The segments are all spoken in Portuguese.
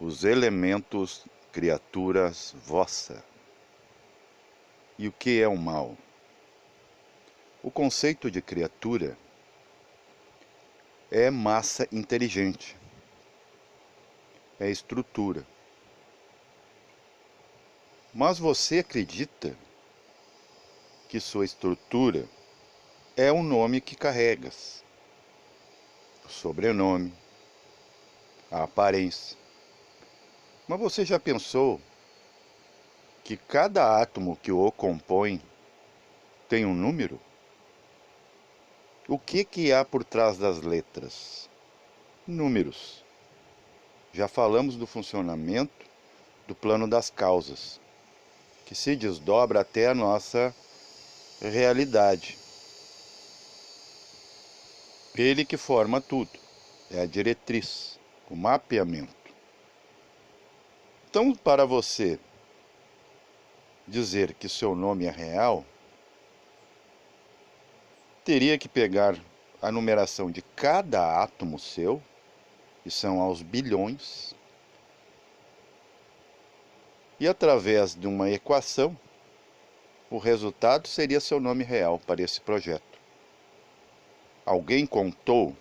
os elementos, criaturas vossa. E o que é o mal? O conceito de criatura é massa inteligente, é estrutura. Mas você acredita que sua estrutura é o nome que carregas, o sobrenome, a aparência. Mas você já pensou que cada átomo que o compõe tem um número? O que há por trás das letras? Números. Já falamos do funcionamento do plano das causas, que se desdobra até a nossa realidade. Ele que forma tudo, é a diretriz, o mapeamento. Então, para você dizer que seu nome é real, teria que pegar a numeração de cada átomo seu, que são aos bilhões, e através de uma equação, o resultado seria seu nome real para esse projeto. Alguém contou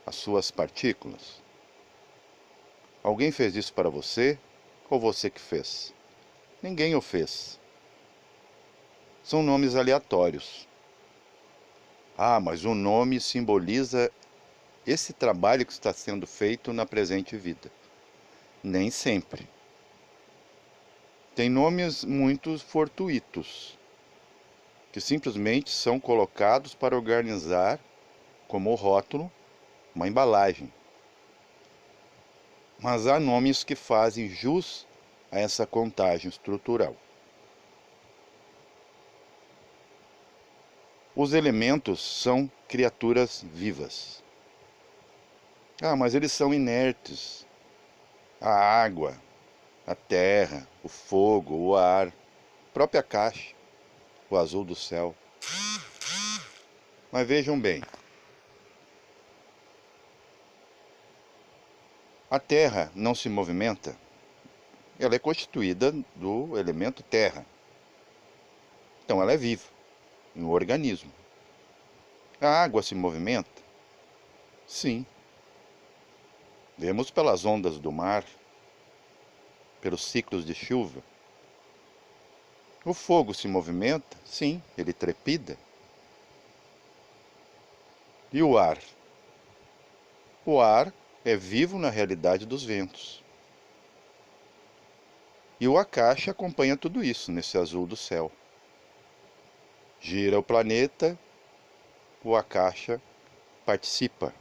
as suas partículas? Alguém fez isso para você ou você que fez? Ninguém o fez. São nomes aleatórios. Ah, mas o nome simboliza esse trabalho que está sendo feito na presente vida. Nem sempre. Tem nomes muito fortuitos, que simplesmente são colocados para organizar, como o rótulo, uma embalagem. Mas há nomes que fazem jus a essa contagem estrutural. Os elementos são criaturas vivas. Ah, mas eles são inertes. A água, a terra, o fogo, o ar, a própria caixa, o azul do céu. Mas vejam bem, a terra não se movimenta, ela é constituída do elemento terra. Então ela é viva, um organismo. A água se movimenta? Sim. Vemos pelas ondas do mar, pelos ciclos de chuva. O fogo se movimenta? Sim, ele trepida. E o ar? O ar é vivo na realidade dos ventos. E o Akasha acompanha tudo isso nesse azul do céu. Gira o planeta, o Akasha participa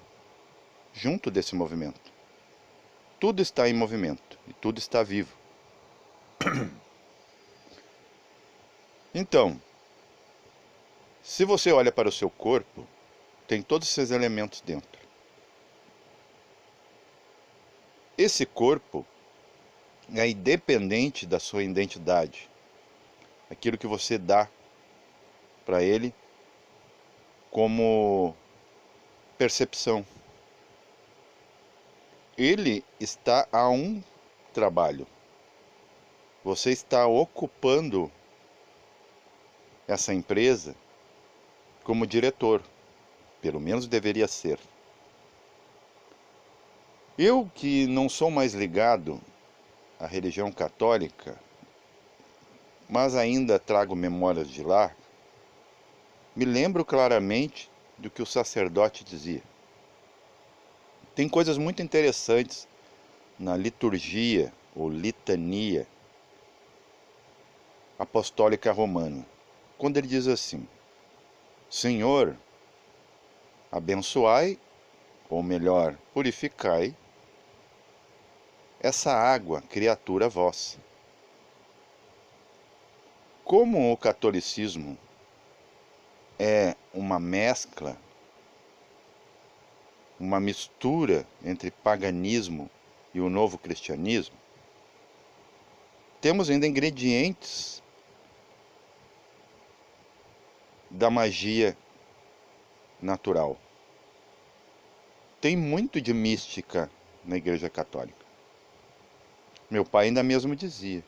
junto desse movimento. Tudo está em movimento e tudo está vivo. Então, se você olha para o seu corpo, tem todos esses elementos dentro. Esse corpo é independente da sua identidade. Aquilo que você dá para ele como percepção. Ele está a um trabalho. Você está ocupando essa empresa como diretor. Pelo menos deveria ser. Eu que não sou mais ligado à religião católica, mas ainda trago memórias de lá, me lembro claramente do que o sacerdote dizia. Tem coisas muito interessantes na liturgia ou litania apostólica romana, quando ele diz assim: Senhor, abençoai, ou melhor, purificai essa água, criatura vossa. Como o catolicismo é uma mescla, uma mistura entre paganismo e o novo cristianismo, temos ainda ingredientes da magia natural. Tem muito de mística na Igreja Católica. Meu pai ainda mesmo dizia: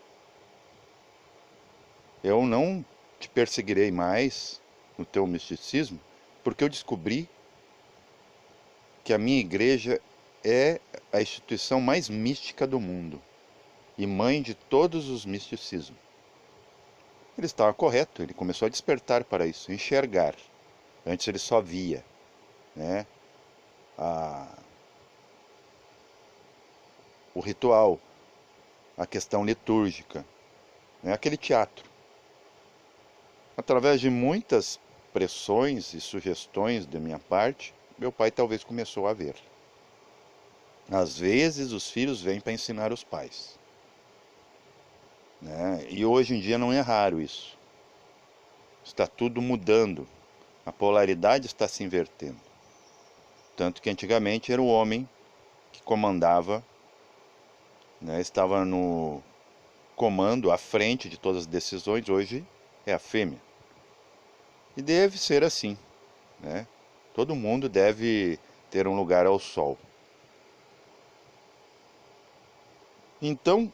eu não te perseguirei mais no teu misticismo, porque eu descobri que a minha igreja é a instituição mais mística do mundo e mãe de todos os misticismos. Ele estava correto, ele começou a despertar para isso, enxergar. Antes ele só via, né, o ritual, a questão litúrgica, né, aquele teatro. Através de muitas pressões e sugestões da minha parte, meu pai talvez começou a ver. Às vezes os filhos vêm para ensinar os pais, né? E hoje em dia não é raro isso. Está tudo mudando. A polaridade está se invertendo. Tanto que antigamente era o homem que comandava, né? Estava no comando, à frente de todas as decisões. Hoje é a fêmea. E deve ser assim, né? Todo mundo deve ter um lugar ao sol. Então,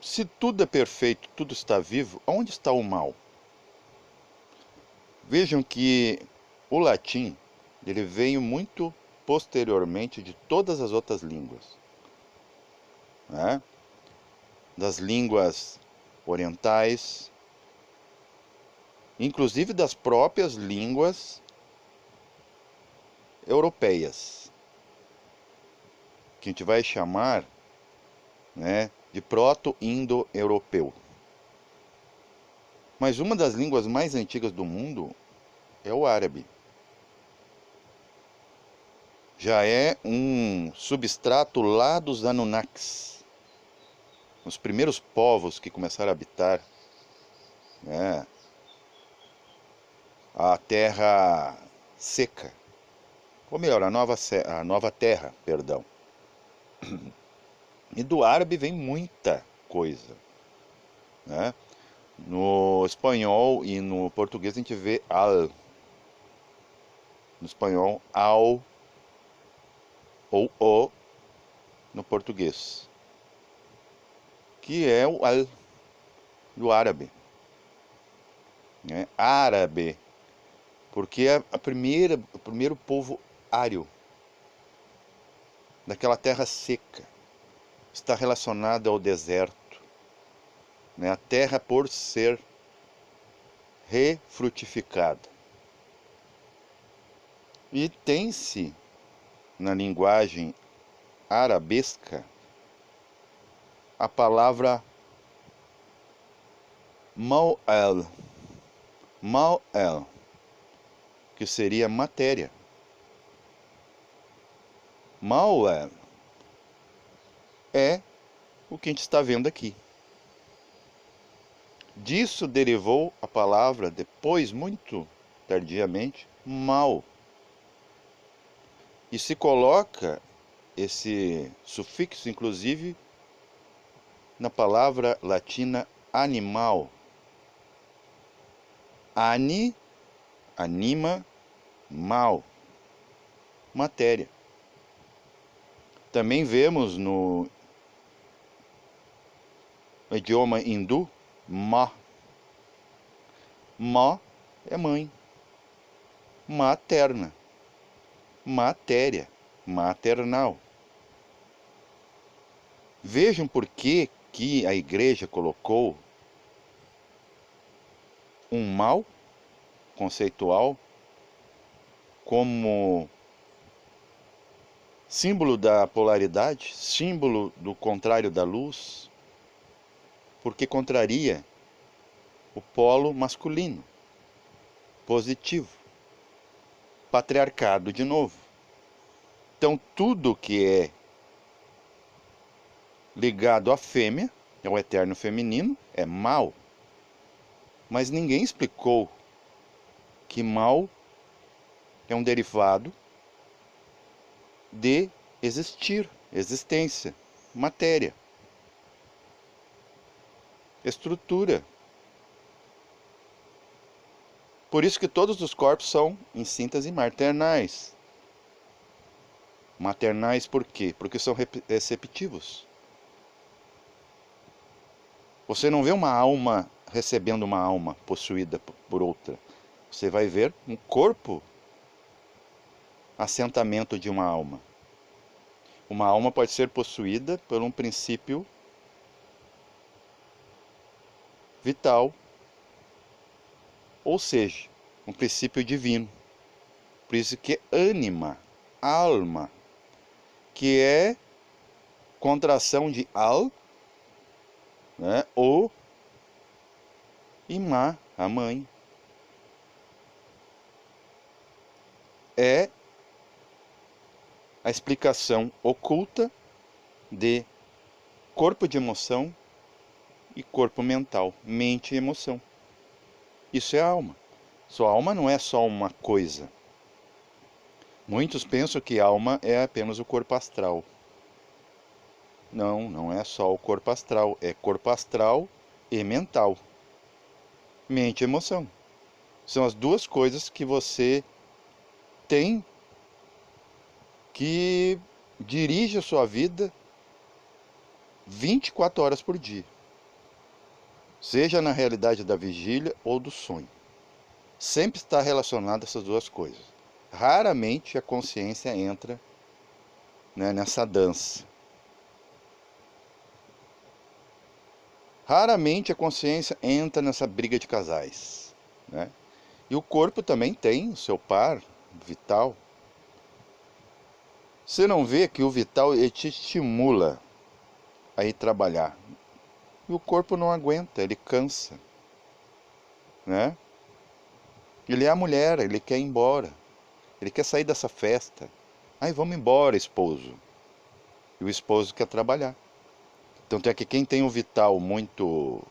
se tudo é perfeito, tudo está vivo, onde está o mal? Vejam que o latim, ele veio muito posteriormente de todas as outras línguas, né? Das línguas orientais, inclusive das próprias línguas europeias, que a gente vai chamar, né, de proto-indo-europeu. Mas uma das línguas mais antigas do mundo é o árabe. Já é um substrato lá dos Anunnakis, os primeiros povos que começaram a habitar, né, a terra seca, ou melhor, a nova terra, perdão. E do árabe vem muita coisa, né? No espanhol e no português a gente vê al. No espanhol, ao ou o no português, que é o al do árabe, né? Árabe, porque é o primeiro povo ário daquela terra seca, está relacionado ao deserto, né? A terra por ser refrutificada. E tem-se na linguagem arabesca a palavra ma'al, que seria matéria. Ma'al é o que a gente está vendo aqui. Disso derivou a palavra, depois, muito tardiamente, mal. E se coloca esse sufixo, inclusive, na palavra latina animal. Ani, anima, mal, matéria. Também vemos no idioma hindu, ma. Ma é mãe. Materna. Matéria. Maternal. Vejam por que a igreja colocou um mal conceitual como símbolo da polaridade, símbolo do contrário da luz, porque contraria o polo masculino, positivo, patriarcado de novo. Então tudo que é ligado à fêmea, ao eterno feminino, é mal. Mas ninguém explicou que mal é um derivado de existir, existência, matéria, estrutura. Por isso que todos os corpos são, em síntese, maternais. Maternais por quê? Porque são receptivos. Você não vê uma alma recebendo uma alma possuída por outra. Você vai ver um corpo, assentamento de uma alma. Uma alma pode ser possuída por um princípio vital, ou seja, um princípio divino. Por isso que é ânima, alma, que é contração de al, né, o e ma, a mãe. É a explicação oculta de corpo de emoção e corpo mental, mente e emoção. Isso é alma. Sua alma não é só uma coisa. Muitos pensam que alma é apenas o corpo astral. Não, não é só o corpo astral, é corpo astral e mental. Mente e emoção. São as duas coisas que você tem que dirige a sua vida 24 horas por dia. Seja na realidade da vigília ou do sonho. Sempre está relacionado a essas duas coisas. Raramente a consciência entra, né, nessa dança. Raramente a consciência entra nessa briga de casais, né? E o corpo também tem o seu par vital. Você não vê que o vital ele te estimula a ir trabalhar. E o corpo não aguenta, ele cansa, né? Ele é a mulher, ele quer ir embora. Ele quer sair dessa festa. Ai, vamos embora, esposo. E o esposo quer trabalhar. Então tem aqui quem tem o vital muito,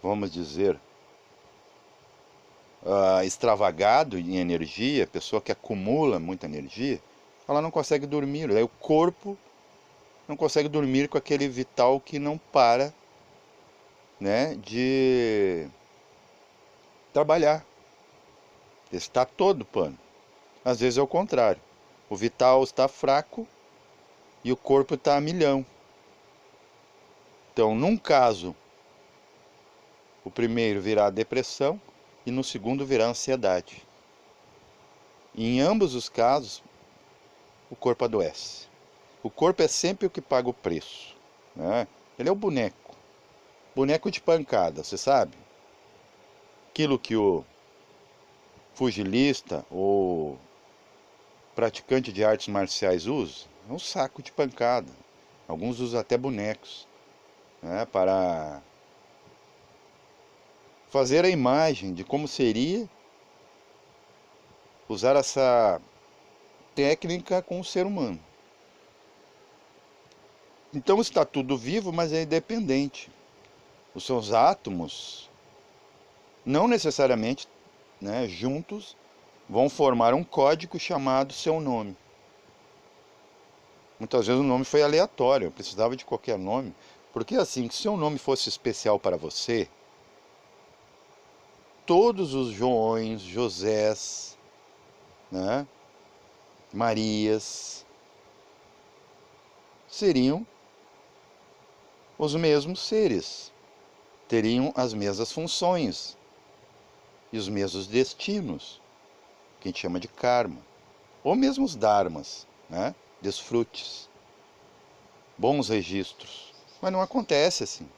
vamos dizer, extravagado em energia, pessoa que acumula muita energia, ela não consegue dormir. Aí o corpo não consegue dormir com aquele vital que não para, né, de trabalhar. Está todo pano. Às vezes é o contrário. O vital está fraco e o corpo está a milhão. Então, num caso, o primeiro virá a depressão e no segundo virá a ansiedade. E em ambos os casos, o corpo adoece. O corpo é sempre o que paga o preço, né? Ele é o boneco. Boneco de pancada, você sabe? Aquilo que o pugilista ou praticante de artes marciais usa é um saco de pancada. Alguns usam até bonecos, né, para fazer a imagem de como seria usar essa técnica com o ser humano. Então está tudo vivo, mas é independente. Os seus átomos, não necessariamente, né, juntos, vão formar um código chamado seu nome. Muitas vezes o nome foi aleatório, eu precisava de qualquer nome. Porque assim, se seu nome fosse especial para você, todos os Joões, Josés, né, Marias, seriam os mesmos seres, teriam as mesmas funções e os mesmos destinos, que a gente chama de karma, ou mesmo os dharmas, né, desfrutes, bons registros. Mas não acontece assim.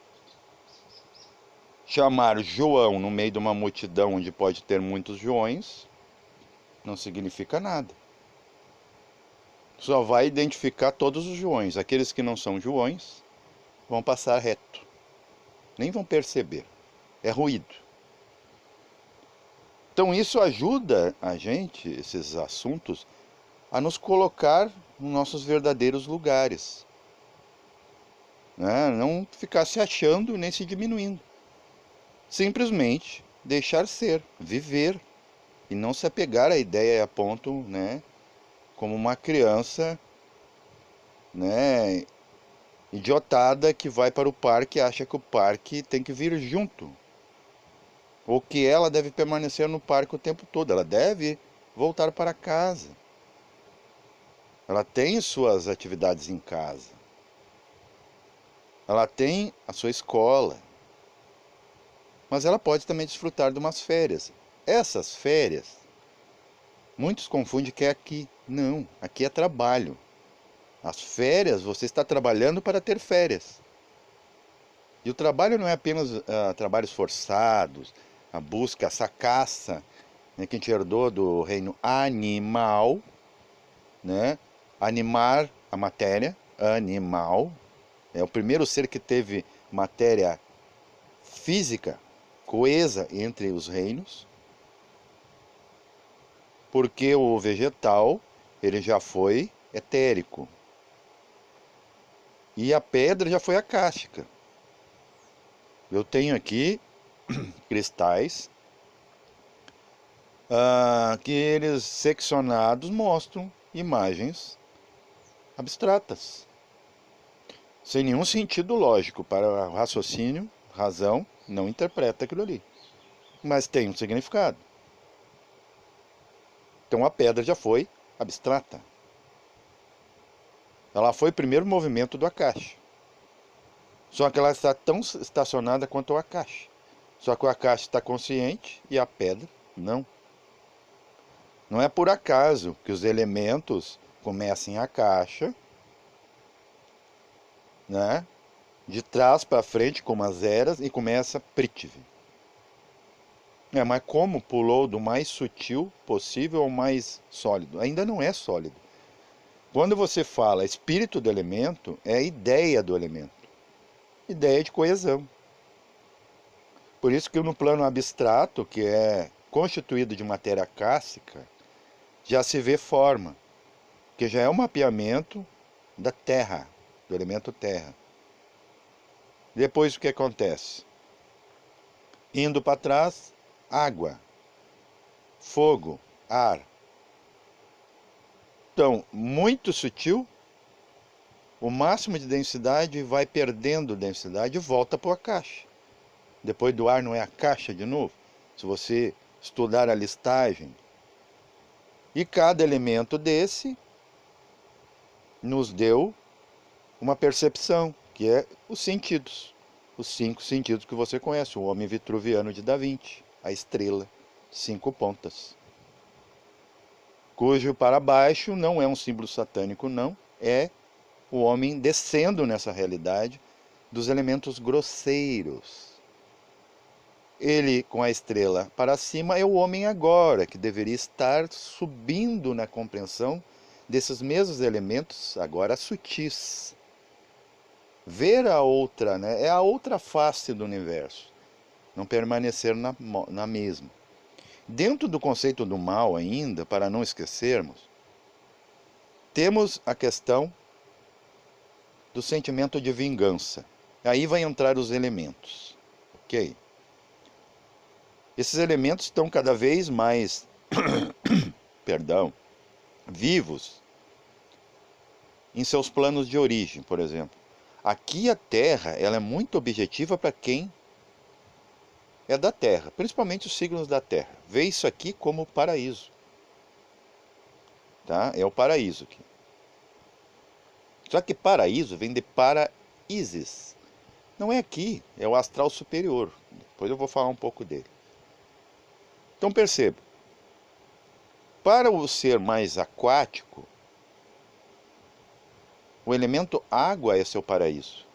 Chamar João no meio de uma multidão onde pode ter muitos Joões não significa nada. Só vai identificar todos os Joões. Aqueles que não são Joões vão passar reto. Nem vão perceber. É ruído. Então isso ajuda a gente, esses assuntos, a nos colocar nos nossos verdadeiros lugares, né? Não ficar se achando nem se diminuindo. Simplesmente deixar ser, viver, e não se apegar à ideia a ponto, né, como uma criança, né, idiotada que vai para o parque e acha que o parque tem que vir junto. Ou que ela deve permanecer no parque o tempo todo. Ela deve voltar para casa. ela tem suas atividades em casa, ela tem a sua escola, mas ela pode também desfrutar de umas férias. Essas férias, muitos confundem que é aqui. Não, aqui é trabalho. As férias, você está trabalhando para ter férias. E o trabalho não é apenas trabalhos forçados, a busca, essa caça, né, que a gente herdou do reino animal, né? Animar a matéria, animal. É o primeiro ser que teve matéria física coesa entre os reinos, porque o vegetal ele já foi etérico e a pedra já foi acástica. Eu tenho aqui cristais que eles seccionados mostram imagens abstratas, sem nenhum sentido lógico para o raciocínio, razão, não interpreta aquilo ali, mas tem um significado. Então a pedra já foi abstrata. Ela foi o primeiro movimento do Akash. Só que ela está tão estacionada quanto o Akash. Só que o Akash está consciente e a pedra não. Não é por acaso que os elementos começam a caixa, né? De trás para frente, como as eras, e começa Prithvi. Mas como pulou do mais sutil possível ao mais sólido? Ainda não é sólido. Quando você fala espírito do elemento, é a ideia do elemento. Ideia de coesão. Por isso que no plano abstrato, que é constituído de matéria clássica, já se vê forma, que já é um mapeamento da terra, do elemento terra. Depois o que acontece? Indo para trás, água, fogo, ar. Então, muito sutil, o máximo de densidade vai perdendo densidade e volta para a caixa. Depois do ar não é a caixa de novo? Se você estudar a listagem. E cada elemento desse nos deu uma percepção, que é os sentidos. Os 5 sentidos que você conhece, o homem vitruviano de Da Vinci, a estrela, 5 pontas. Cujo para baixo não é um símbolo satânico, não, é o homem descendo nessa realidade dos elementos grosseiros. Ele, com a estrela para cima, é o homem agora, que deveria estar subindo na compreensão desses mesmos elementos, agora sutis. Ver a outra, né, é a outra face do universo, não permanecer na mesma. Dentro do conceito do mal ainda, para não esquecermos, temos a questão do sentimento de vingança. Aí vai entrar os elementos, ok? Esses elementos estão cada vez mais, perdão, vivos em seus planos de origem, por exemplo. Aqui a Terra, ela é muito objetiva para quem é da Terra, principalmente os signos da Terra. Vê isso aqui como paraíso. Tá? É o paraíso aqui. Só que paraíso vem de paraísis. Não é aqui, é o astral superior. Depois eu vou falar um pouco dele. Então perceba, para o ser mais aquático, o elemento água é seu paraíso.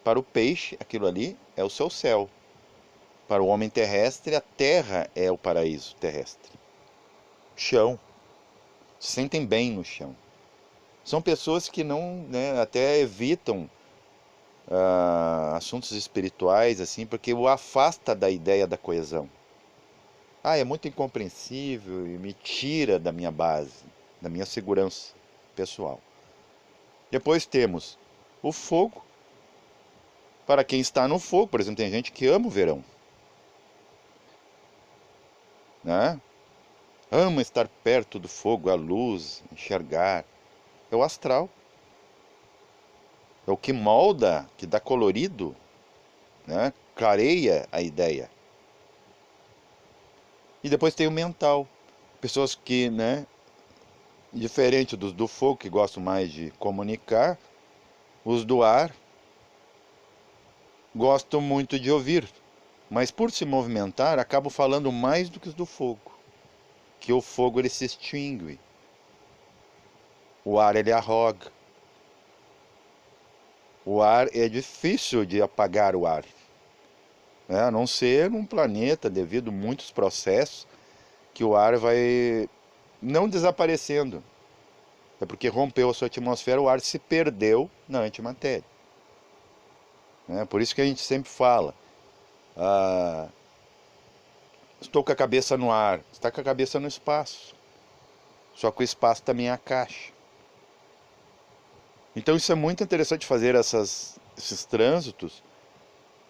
Para o peixe, aquilo ali é o seu céu. Para o homem terrestre, a terra é o paraíso terrestre. Chão. Se sentem bem no chão. São pessoas que não, né, até evitam assuntos espirituais, assim, porque o afasta da ideia da coesão. É muito incompreensível e me tira da minha base, da minha segurança pessoal. Depois temos o fogo. Para quem está no fogo, por exemplo, tem gente que ama o verão, né? Ama estar perto do fogo, a luz, enxergar. É o astral. É o que molda, que dá colorido, né? Clareia a ideia. E depois tem o mental. Pessoas que, né, Diferente dos do fogo, que gostam mais de comunicar, os do ar gostam muito de ouvir, mas por se movimentar, acabam falando mais do que os do fogo. Que o fogo ele se extingue, o ar ele arroga. O ar é difícil de apagar o ar, né? A não ser num planeta, devido a muitos processos, que o ar vai não desaparecendo. É porque rompeu a sua atmosfera, o ar se perdeu na antimatéria, né? Por isso que a gente sempre fala, ah, estou com a cabeça no ar, está com a cabeça no espaço. Só que o espaço também é a caixa. Então isso é muito interessante fazer esses trânsitos,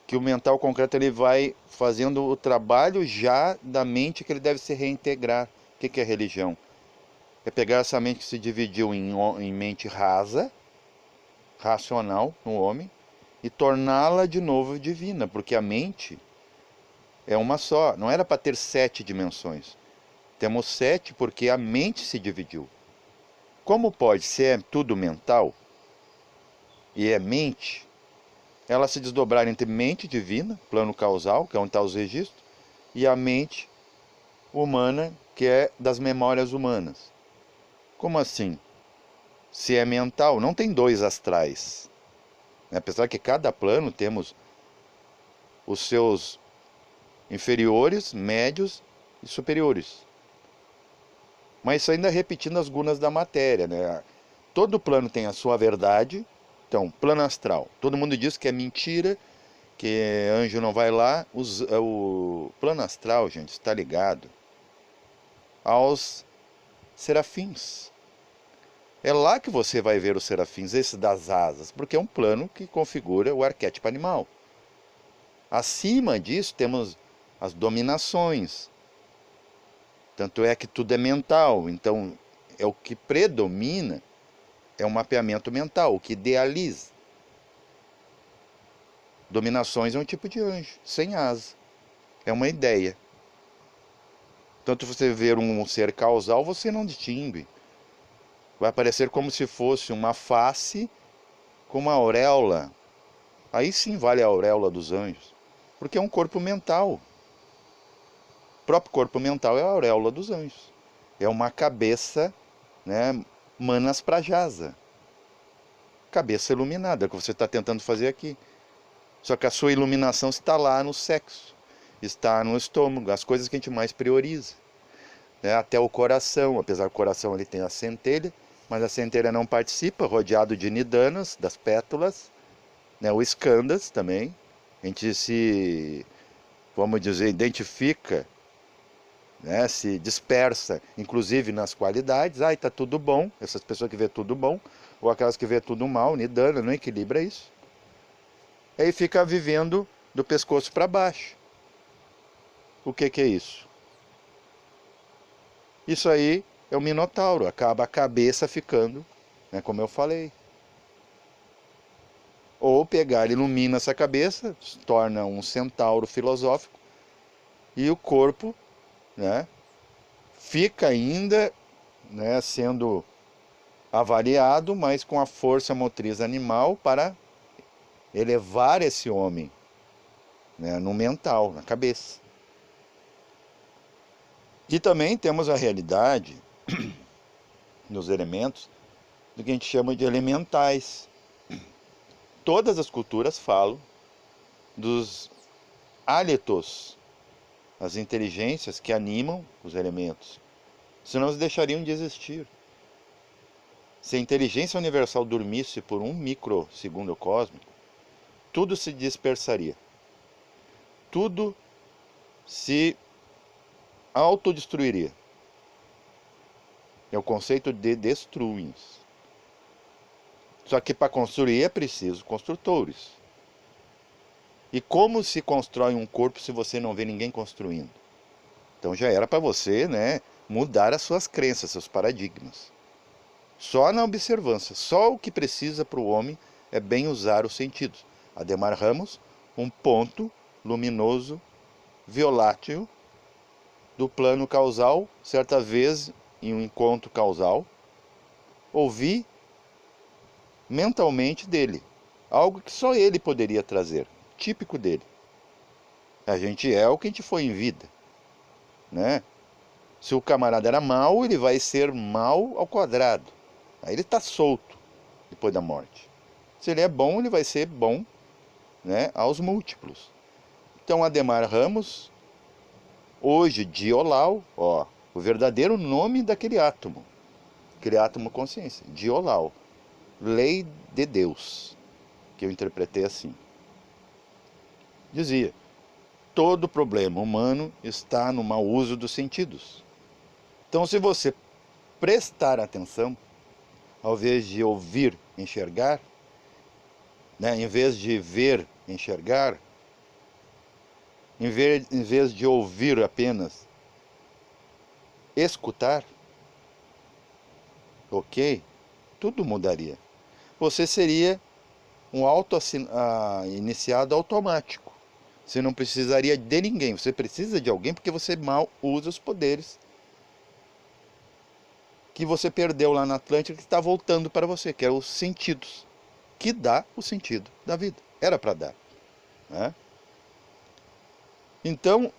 que o mental concreto ele vai fazendo o trabalho já da mente que ele deve se reintegrar. O que é religião? É pegar essa mente que se dividiu em mente rasa, racional no homem, e torná-la de novo divina, porque a mente é uma só. Não era para ter 7 dimensões. Temos 7 porque a mente se dividiu. Como pode, se é tudo mental e é mente, ela se desdobrar entre mente divina, plano causal, que é onde está os registros, e a mente humana, que é das memórias humanas. Como assim? Se é mental, não tem 2 astrais. Apesar que cada plano temos os seus inferiores, médios e superiores. Mas isso ainda repetindo as gunas da matéria, né? Todo plano tem a sua verdade. Então, plano astral. Todo mundo diz que é mentira, que anjo não vai lá. O plano astral, gente, está ligado aos serafins. É lá que você vai ver os serafins, esse das asas, porque é um plano que configura o arquétipo animal. Acima disso temos as dominações. Tanto é que tudo é mental, então é o que predomina, é um mapeamento mental, o que idealiza. Dominações é um tipo de anjo, sem asa. É uma ideia. Tanto você ver um ser causal, você não distingue. Vai parecer como se fosse uma face com uma auréola. Aí sim vale a auréola dos anjos. Porque é um corpo mental. O próprio corpo mental é a auréola dos anjos. É uma cabeça, né, manas prajasa. Cabeça iluminada, é o que você está tentando fazer aqui. Só que a sua iluminação está lá no sexo. Está no estômago, as coisas que a gente mais prioriza. Até o coração, apesar do coração ele tem a centelha, mas a centelha não participa, rodeado de nidanas, das pétalas, né, o escandas também. A gente se, vamos dizer, identifica, né, se dispersa, inclusive nas qualidades. Ah, está tudo bom, essas pessoas que vê tudo bom, ou aquelas que vê tudo mal, nidana, não equilibra isso. Aí fica vivendo do pescoço para baixo. O que é isso? Isso aí é o minotauro, acaba a cabeça ficando, né, como eu falei. Ou pegar, ilumina essa cabeça, se torna um centauro filosófico, e o corpo, né, fica ainda, né, sendo avaliado, mas com a força motriz animal para elevar esse homem, né, no mental, na cabeça. E também temos a realidade nos elementos do que a gente chama de elementais. Todas as culturas falam dos hálitos, as inteligências que animam os elementos, senão eles deixariam de existir. Se a inteligência universal dormisse por 1 microsegundo cósmico, tudo se dispersaria. Tudo se autodestruiria. É o conceito de destruins. Só que para construir é preciso construtores. E como se constrói um corpo se você não vê ninguém construindo? Então já era para você, né, mudar as suas crenças, seus paradigmas. Só na observância, só o que precisa para o homem é bem usar os sentidos. Ademar Ramos, um ponto luminoso, violátil, do plano causal, certa vez em um encontro causal, ouvir mentalmente dele. Algo que só ele poderia trazer, típico dele. A gente é o que a gente foi em vida, né? Se o camarada era mau, ele vai ser mau ao quadrado. Aí ele está solto depois da morte. Se ele é bom, ele vai ser bom, né, aos múltiplos. Então, Adhemar Ramos, hoje Diolau, ó, o verdadeiro nome daquele átomo consciência, Diolau, lei de Deus, que eu interpretei assim. Dizia: todo problema humano está no mau uso dos sentidos. Então, se você prestar atenção, ao invés de ouvir, enxergar, né, em vez de ver, enxergar, em vez de ouvir apenas, escutar, ok? Tudo mudaria. Você seria um iniciado automático. Você não precisaria de ninguém. Você precisa de alguém porque você mal usa os poderes que você perdeu lá na Atlântida, que está voltando para você, que é os sentidos, que dá o sentido da vida. Era para dar, né? Então,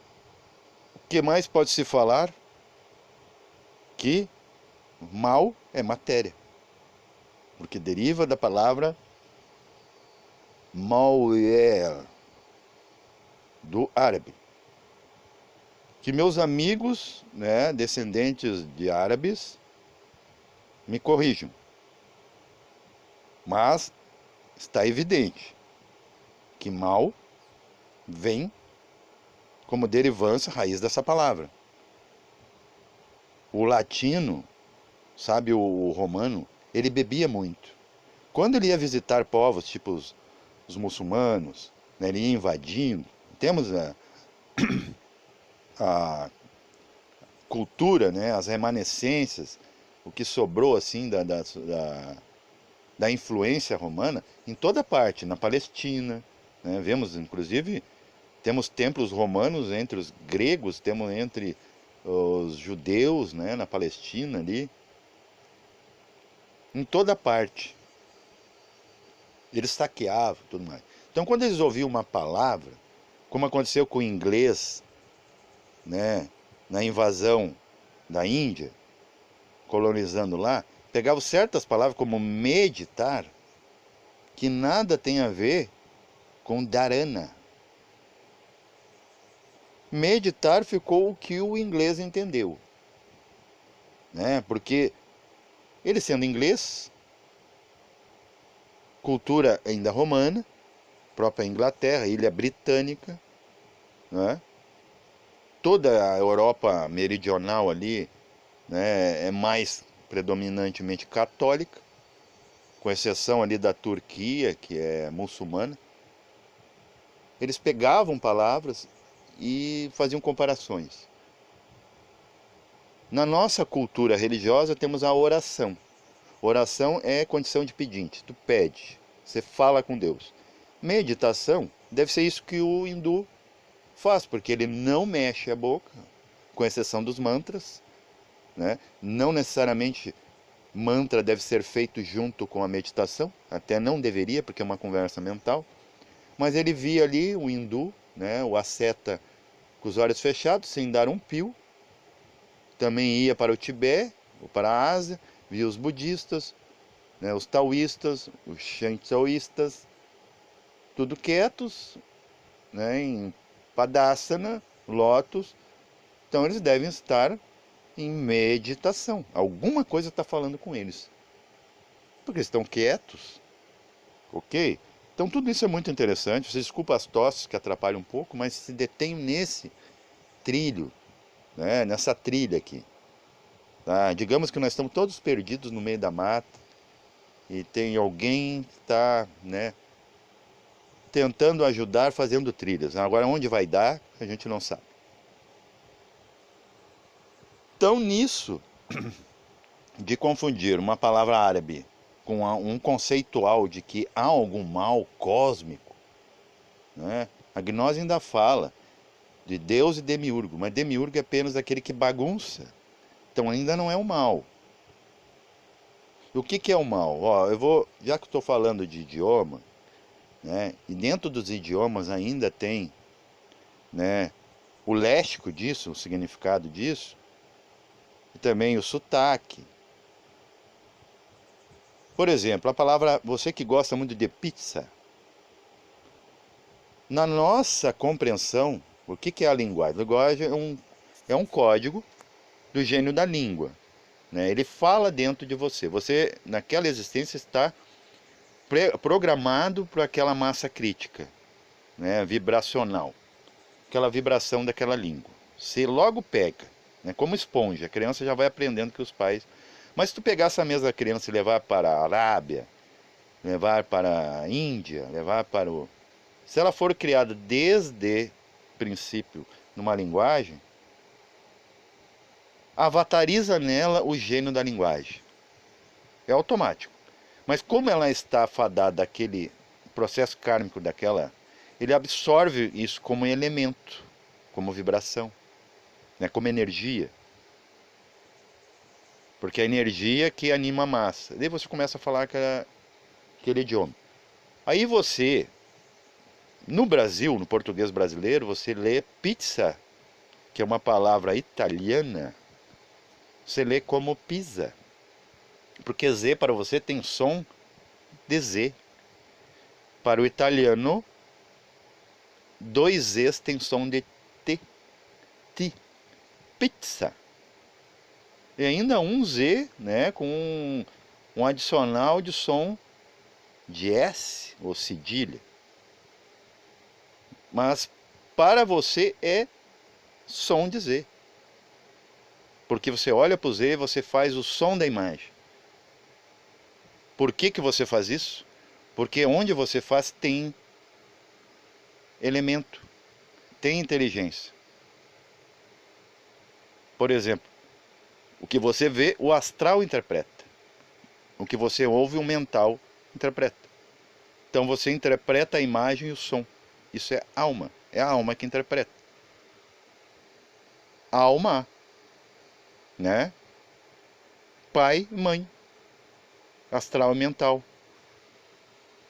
o que mais pode se falar? Que mal é matéria, porque deriva da palavra mal-er, do árabe. Que meus amigos, né, descendentes de árabes, me corrijam, mas está evidente que mal vem como derivância, raiz dessa palavra. O latino, sabe, o romano, ele bebia muito. Quando ele ia visitar povos, tipo os muçulmanos, né, ele ia invadindo. Temos a cultura, né, as remanescências, o que sobrou assim da influência romana em toda parte, na Palestina, né, vemos inclusive, temos templos romanos entre os gregos, temos entre os judeus, né, na Palestina ali, em toda parte. Eles saqueavam tudo mais. Então, quando eles ouviam uma palavra, como aconteceu com o inglês, né, na invasão da Índia, colonizando lá, pegavam certas palavras como meditar, que nada tem a ver com dharana. Meditar ficou o que o inglês entendeu, né? Porque ele sendo inglês, cultura ainda romana, própria Inglaterra, ilha britânica, né? Toda a Europa meridional ali, né, é mais predominantemente católica, com exceção ali da Turquia, que é muçulmana. Eles pegavam palavras e faziam comparações. Na nossa cultura religiosa temos a oração. Oração é condição de pedinte, tu pede, você fala com Deus. Meditação deve ser isso que o hindu faz, porque ele não mexe a boca, com exceção dos mantras, né? Não necessariamente mantra deve ser feito junto com a meditação, até não deveria, porque é uma conversa mental, mas ele via ali o hindu, né, o asceta com os olhos fechados, sem dar um pio, também ia para o Tibete, ou para a Ásia, via os budistas, né, os taoístas, os shintoístas, tudo quietos, né, em Padasana, lótus. Então eles devem estar em meditação. Alguma coisa está falando com eles. Porque eles estão quietos, ok? Então tudo isso é muito interessante. Você desculpa as tosses que atrapalham um pouco, mas se detém nesse trilho, né, nessa trilha aqui. Tá? Digamos que nós estamos todos perdidos no meio da mata e tem alguém que está, né, tentando ajudar fazendo trilhas. Agora onde vai dar, a gente não sabe. Então nisso de confundir uma palavra árabe com um conceitual de que há algum mal cósmico, né, a gnose ainda fala de Deus e demiurgo, mas demiurgo é apenas aquele que bagunça. Então ainda não é o mal. O que que é o mal? Ó, já que estou falando de idioma, né? E dentro dos idiomas ainda tem, né, o léxico disso, o significado disso, e também o sotaque. Por exemplo, a palavra, você que gosta muito de pizza, na nossa compreensão, o que que é a linguagem? A linguagem é um código do gênio da língua, né? Ele fala dentro de você. Você, naquela existência, está programado para aquela massa crítica, né? Vibracional, aquela vibração daquela língua. Você logo pega, né? Como esponja. A criança já vai aprendendo que os pais. Mas se tu pegar essa mesma criança e levar para a Arábia, levar para a Índia, levar para o. Se ela for criada desde princípio numa linguagem, avatariza nela o gênio da linguagem. É automático. Mas como ela está fadada àquele processo kármico daquela, ele absorve isso como elemento, como vibração, né, como energia. Porque é a energia que anima a massa. Daí você começa a falar aquele idioma. Aí você, no Brasil, no português brasileiro, você lê pizza, que é uma palavra italiana, você lê como pizza. Porque Z para você tem som de Z. Para o italiano, dois Zs tem som de T. Ti. Pizza. E ainda um Z, né, com um adicional de som de S, ou cedilha. Mas para você é som de Z. Porque você olha para o Z e você faz o som da imagem. Por que que você faz isso? Porque onde você faz tem elemento, tem inteligência. Por exemplo, o que você vê, o astral interpreta. O que você ouve, o mental interpreta. Então você interpreta a imagem e o som. Isso é alma. É a alma que interpreta. Alma, né? Pai, mãe. Astral e mental.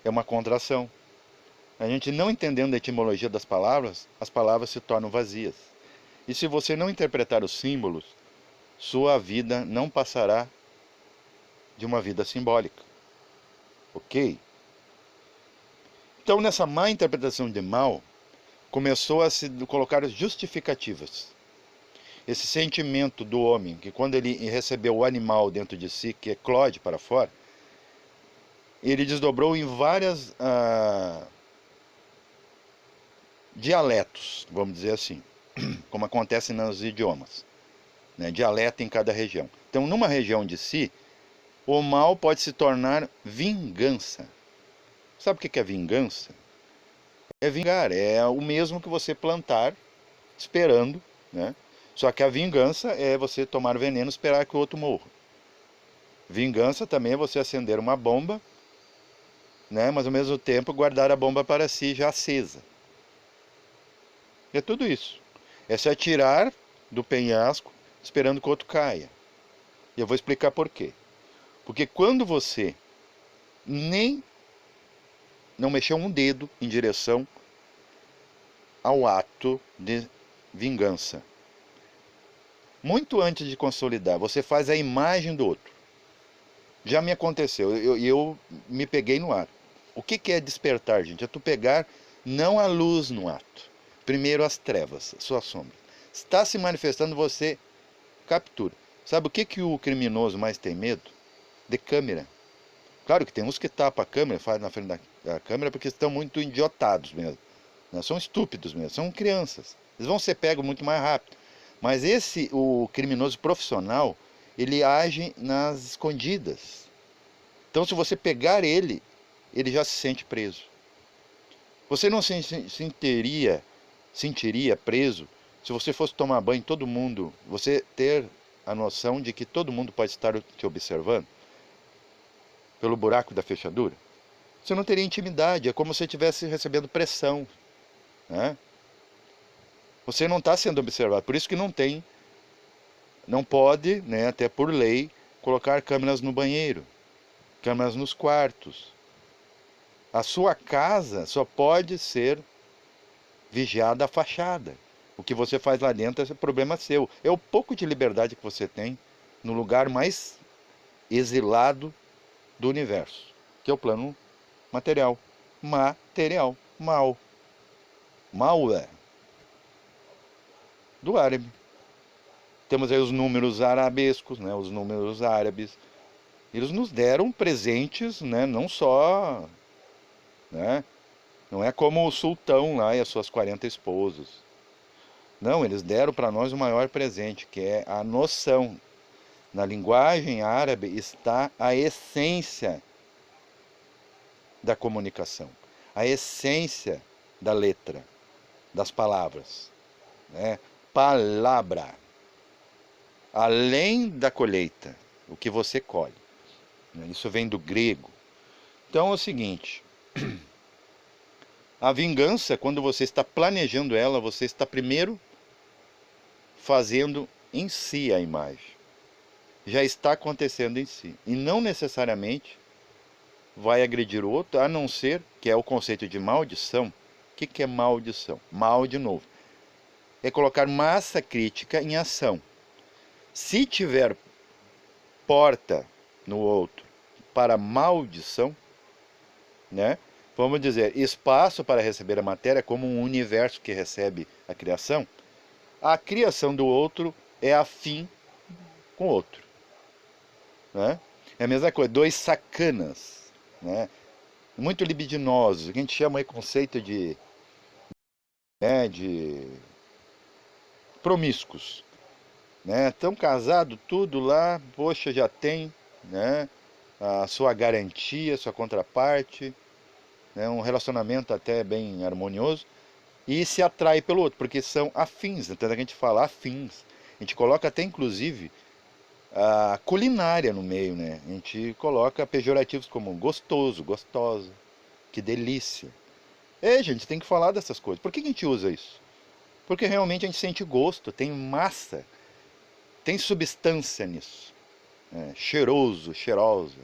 É uma contração. A gente não entendendo a etimologia das palavras, as palavras se tornam vazias. E se você não interpretar os símbolos, sua vida não passará de uma vida simbólica. Ok? Então, nessa má interpretação de mal, começou a se colocar justificativas. Esse sentimento do homem, que quando ele recebeu o animal dentro de si, que eclode para fora, ele desdobrou em várias dialetos, vamos dizer assim, como acontece nos idiomas, né? Dialeto em cada região. Então, numa região de si, o mal pode se tornar vingança. Sabe o que é vingança? É vingar, é o mesmo que você plantar esperando, né? Só que a vingança é você tomar veneno e esperar que o outro morra. Vingança também é você acender uma bomba, né? Mas ao mesmo tempo guardar a bomba para si já acesa. É tudo isso. É se atirar do penhasco esperando que o outro caia. E eu vou explicar por quê. Porque quando você nem não mexeu um dedo em direção ao ato de vingança, muito antes de consolidar, você faz a imagem do outro. Já me aconteceu, eu me peguei no ato. O que é despertar, gente? É tu pegar não a luz no ato. Primeiro as trevas, a sua sombra. Está se manifestando, você captura. Sabe o que o criminoso mais tem medo? De câmera. Claro que tem uns que tapam a câmera, fazem na frente da câmera porque estão muito idiotados mesmo. Né? São estúpidos mesmo, são crianças. Eles vão ser pegos muito mais rápido. Mas o criminoso profissional, ele age nas escondidas. Então, se você pegar ele, ele já se sente preso. Você não se sentiria preso se você fosse tomar banho, todo mundo, você ter a noção de que todo mundo pode estar te observando pelo buraco da fechadura? Você não teria intimidade, é como se você estivesse recebendo pressão, né? Você não está sendo observado, por isso que não pode, né, até por lei, colocar câmeras no banheiro. câmeras nos quartos. A sua casa só pode ser vigiada a fachada. O que você faz lá dentro é problema seu. É o pouco de liberdade que você tem no lugar mais exilado do universo, que é o plano material. Material. Mal. Mal é do árabe. Temos aí os números arabescos, né, os números árabes. Eles nos deram presentes, né, não só, né, não é como o sultão lá e as suas 40 esposas. Não, eles deram para nós o maior presente, que é a noção. Na linguagem árabe está a essência da comunicação, a essência da letra, das palavras, né? Palavra, além da colheita, o que você colhe. Isso vem do grego. Então é o seguinte, a vingança, quando você está planejando ela, você está primeiro fazendo em si a imagem. Já está acontecendo em si. E não necessariamente vai agredir o outro, a não ser, que é o conceito de maldição. O que é maldição? Mal, de novo, é colocar massa crítica em ação. Se tiver porta no outro para maldição, né? Vamos dizer, espaço para receber a matéria como um universo que recebe a criação do outro é afim com o outro, né? É a mesma coisa, dois sacanas, né? Muito libidinosos, que a gente chama aí conceito de promíscuos, né? Estão casados, tudo lá, poxa, já tem, né, a sua garantia, sua contraparte, né, um relacionamento até bem harmonioso, e se atrai pelo outro, porque são afins, então a gente fala afins. A gente coloca até inclusive a culinária no meio, né? A gente coloca pejorativos como gostoso, gostosa, que delícia. Gente, tem que falar dessas coisas. Por que a gente usa isso? Porque realmente a gente sente gosto, tem massa, tem substância nisso. Cheiroso, cheirosa.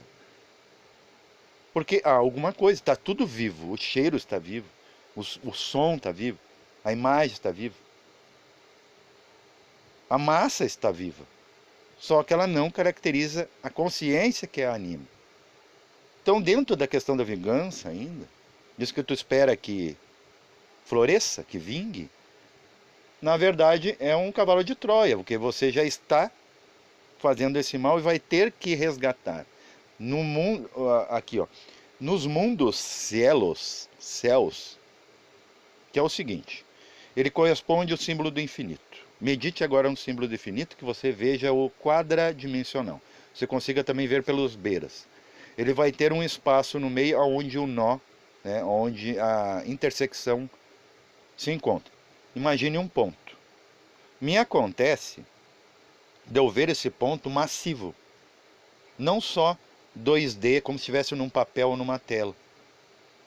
Porque há alguma coisa, está tudo vivo. O cheiro está vivo, o som está vivo, a imagem está viva. A massa está viva. Só que ela não caracteriza a consciência que a anima. Então, dentro da questão da vingança ainda, diz que tu espera que floresça, que vingue, na verdade é um cavalo de Troia, porque você já está fazendo esse mal e vai ter que resgatar. No mundo, aqui ó, nos mundos céus, que é o seguinte, ele corresponde ao símbolo do infinito. Medite agora no símbolo do infinito, que você veja o quadradimensional. Você consiga também ver pelos beiras. Ele vai ter um espaço no meio onde o nó, né, onde a intersecção se encontra. Imagine um ponto. Me acontece de eu ver esse ponto massivo. Não só 2D, como se estivesse num papel ou numa tela.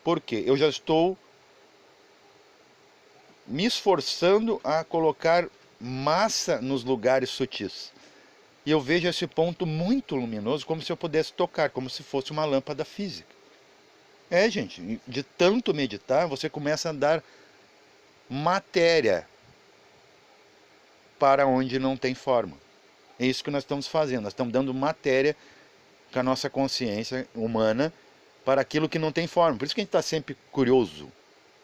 Por quê? Eu já estou me esforçando a colocar massa nos lugares sutis. E eu vejo esse ponto muito luminoso, como se eu pudesse tocar, como se fosse uma lâmpada física. Gente, de tanto meditar, você começa a dar matéria para onde não tem forma. É isso que nós estamos fazendo, nós estamos dando matéria com a nossa consciência humana para aquilo que não tem forma. Por isso que a gente está sempre curioso.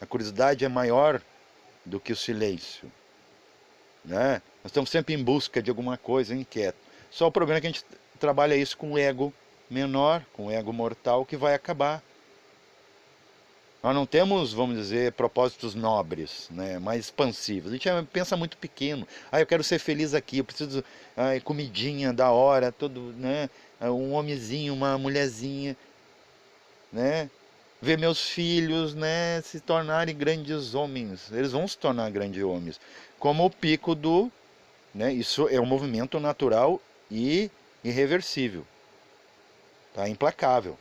A curiosidade é maior do que o silêncio, né? Nós estamos sempre em busca de alguma coisa, inquieto. Só o problema é que a gente trabalha isso com o ego menor, com o ego mortal, que vai acabar. Nós não temos, vamos dizer, propósitos nobres, né, mais expansivos. A gente pensa muito pequeno. Eu quero ser feliz aqui, eu preciso, comidinha da hora, todo, né, um homenzinho, uma mulherzinha, né, ver meus filhos, né, se tornarem grandes homens. Eles vão se tornar grandes homens. Como o pico do, né, isso é um movimento natural e irreversível, tá, implacável.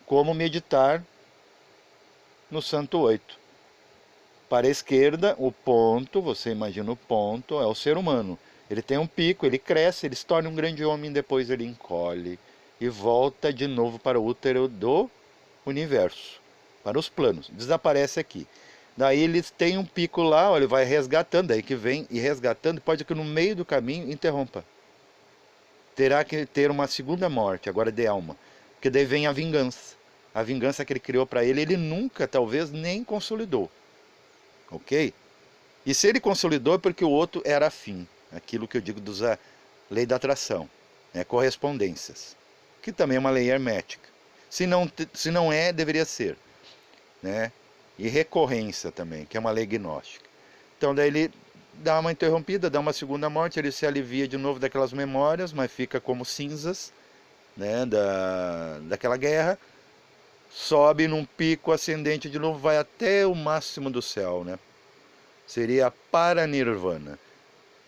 Como meditar no Santo Oito. Para a esquerda, o ponto, você imagina o ponto, é o ser humano. Ele tem um pico, ele cresce, ele se torna um grande homem, depois ele encolhe, e volta de novo para o útero do universo, para os planos. Desaparece aqui. Daí eles têm um pico lá, ó, ele vai resgatando, daí que vem e resgatando, pode que no meio do caminho interrompa. Terá que ter uma segunda morte, agora de alma, porque daí vem a vingança. A vingança que ele criou para ele, ele nunca, talvez, nem consolidou. Ok? E se ele consolidou é porque o outro era afim. Aquilo que eu digo da lei da atração, né? Correspondências, que também é uma lei hermética. Se não é, deveria ser, né? E recorrência também, que é uma lei gnóstica. Então daí ele dá uma interrompida, dá uma segunda morte, ele se alivia de novo daquelas memórias, mas fica como cinzas, né, daquela guerra, sobe num pico ascendente de novo, vai até o máximo do céu, né? Seria a paranirvana.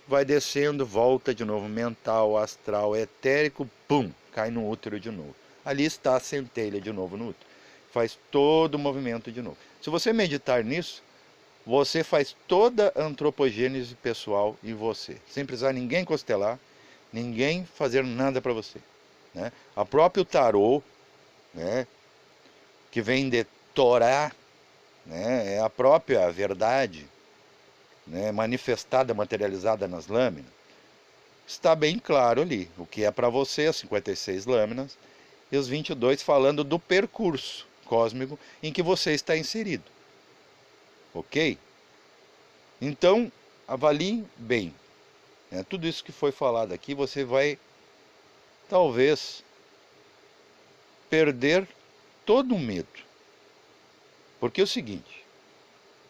Vai descendo, volta de novo, mental, astral, etérico, pum, cai no útero de novo. Ali está a centelha de novo no útero. Faz todo o movimento de novo. Se você meditar nisso, você faz toda a antropogênese pessoal em você, sem precisar ninguém costelar, ninguém fazer nada para você, né? A próprio tarô, né, que vem de Torá, né, é a própria verdade, né, manifestada, materializada nas lâminas. Está bem claro ali o que é para você, as 56 lâminas, e os 22 falando do percurso cósmico em que você está inserido. Ok? Então, avalie bem, né? Tudo isso que foi falado aqui, você vai, talvez, perder todo o medo. Porque é o seguinte,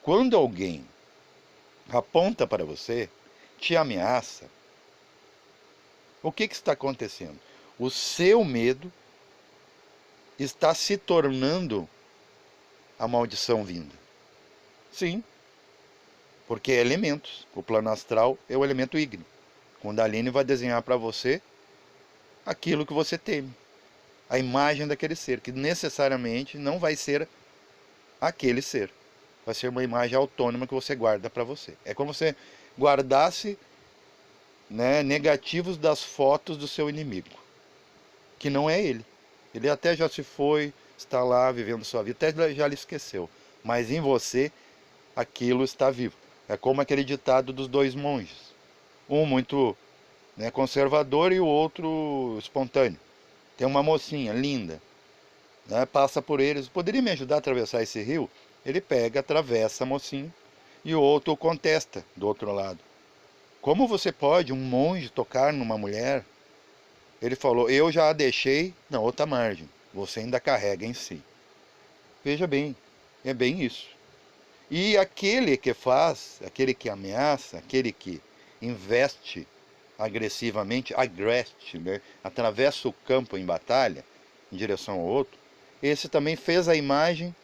quando alguém aponta para você, te ameaça, o que está acontecendo? O seu medo está se tornando a maldição vinda. Sim, porque é elementos. O plano astral é o elemento ígneo. Kundalini vai desenhar para você aquilo que você teme. A imagem daquele ser, que necessariamente não vai ser aquele ser. Vai ser uma imagem autônoma que você guarda para você. É como se você guardasse, né, negativos das fotos do seu inimigo, que não é ele. Ele até já se foi, está lá vivendo sua vida, até já lhe esqueceu. Mas em você, aquilo está vivo. É como aquele ditado dos dois monges. Um muito, né, conservador e o outro espontâneo. Tem uma mocinha linda, né, passa por eles. Poderia me ajudar a atravessar esse rio? Ele pega, atravessa a mocinha e o outro contesta do outro lado. Como você pode, um monge, tocar numa mulher? Ele falou, eu já a deixei na outra margem, você ainda carrega em si. Veja bem, é bem isso. E aquele que faz, aquele que ameaça, aquele que investe agressivamente, agreste, né, atravessa o campo em batalha, em direção ao outro, esse também fez a imagem,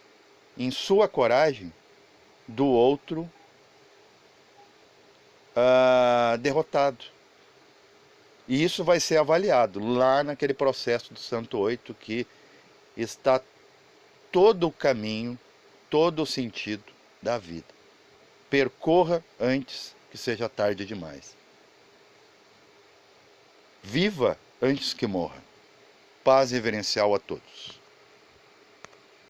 em sua coragem, do outro derrotado. E isso vai ser avaliado lá naquele processo do Santo Oito, que está todo o caminho, todo o sentido da vida. Percorra antes que seja tarde demais. Viva antes que morra. Paz reverencial a todos.